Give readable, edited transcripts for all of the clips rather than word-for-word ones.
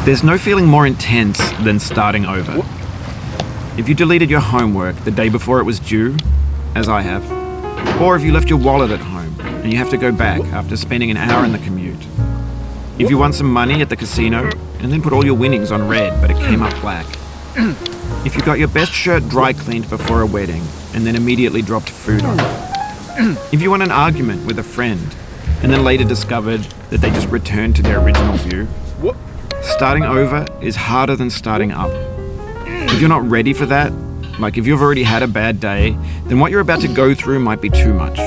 There's no feeling more intense than starting over. If you deleted your homework the day before it was due, as I have, or if you left your wallet at home and you have to go back after spending an hour in the commute. If you won some money at the casino and then put all your winnings on red but it came up black. If you got your best shirt dry cleaned before a wedding and then immediately dropped food on it. If you won an argument with a friend and then later discovered that they just returned to their original view. Starting over is harder than starting up. If you're not ready for that, like if you've already had a bad day, then what you're about to go through might be too much.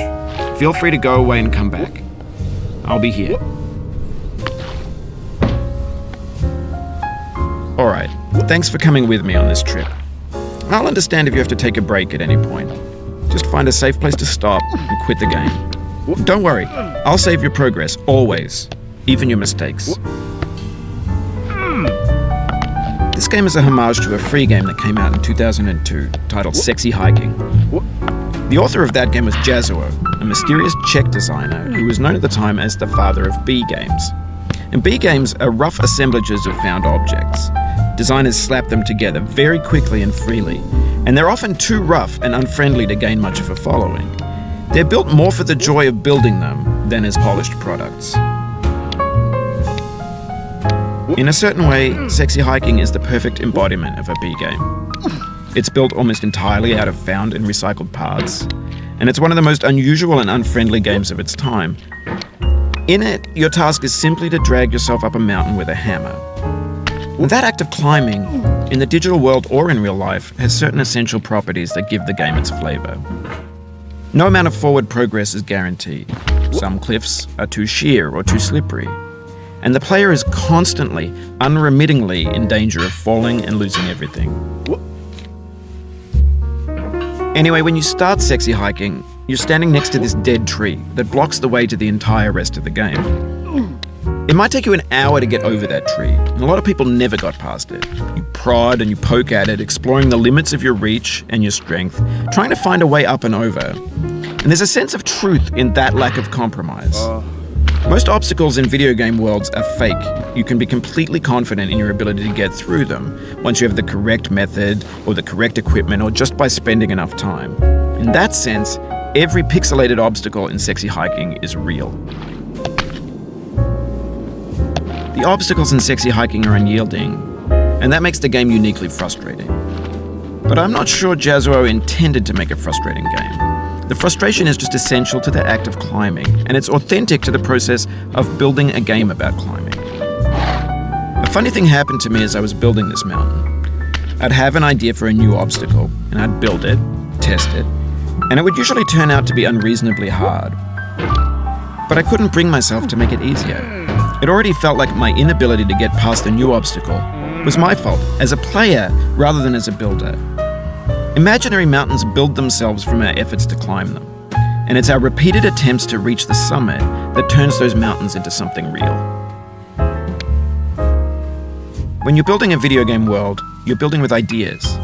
Feel free to go away and come back. I'll be here. Alright, thanks for coming with me on this trip. I'll understand if you have to take a break at any point. Just find a safe place to stop and quit the game. Don't worry, I'll save your progress, always. Even your mistakes. This game is a homage to a free game that came out in 2002, titled Sexy Hiking. The author of that game was Jazuo, a mysterious Czech designer who was known at the time as the father of B games. And B games are rough assemblages of found objects. Designers slap them together very quickly and freely, and they're often too rough and unfriendly to gain much of a following. They're built more for the joy of building them than as polished products. In a certain way, Sexy Hiking is the perfect embodiment of a B game. It's built almost entirely out of found and recycled parts, and it's one of the most unusual and unfriendly games of its time. In it, your task is simply to drag yourself up a mountain with a hammer. That act of climbing, in the digital world or in real life, has certain essential properties that give the game its flavor. No amount of forward progress is guaranteed. Some cliffs are too sheer or too slippery, and the player is constantly, unremittingly in danger of falling and losing everything. Anyway, when you start Sexy Hiking, you're standing next to this dead tree that blocks the way to the entire rest of the game. It might take you an hour to get over that tree, and a lot of people never got past it. You prod and you poke at it, exploring the limits of your reach and your strength, trying to find a way up and over. And there's a sense of truth in that lack of compromise. Most obstacles in video game worlds are fake. You can be completely confident in your ability to get through them once you have the correct method or the correct equipment or just by spending enough time. In that sense, every pixelated obstacle in Sexy Hiking is real. The obstacles in Sexy Hiking are unyielding, and that makes the game uniquely frustrating. But I'm not sure Jazuo intended to make a frustrating game. The frustration is just essential to the act of climbing, and it's authentic to the process of building a game about climbing. A funny thing happened to me as I was building this mountain. I'd have an idea for a new obstacle, and I'd build it, test it, and it would usually turn out to be unreasonably hard. But I couldn't bring myself to make it easier. It already felt like my inability to get past a new obstacle was my fault as a player rather than as a builder. Imaginary mountains build themselves from our efforts to climb them, and it's our repeated attempts to reach the summit that turns those mountains into something real. When you're building a video game world, you're building with ideas.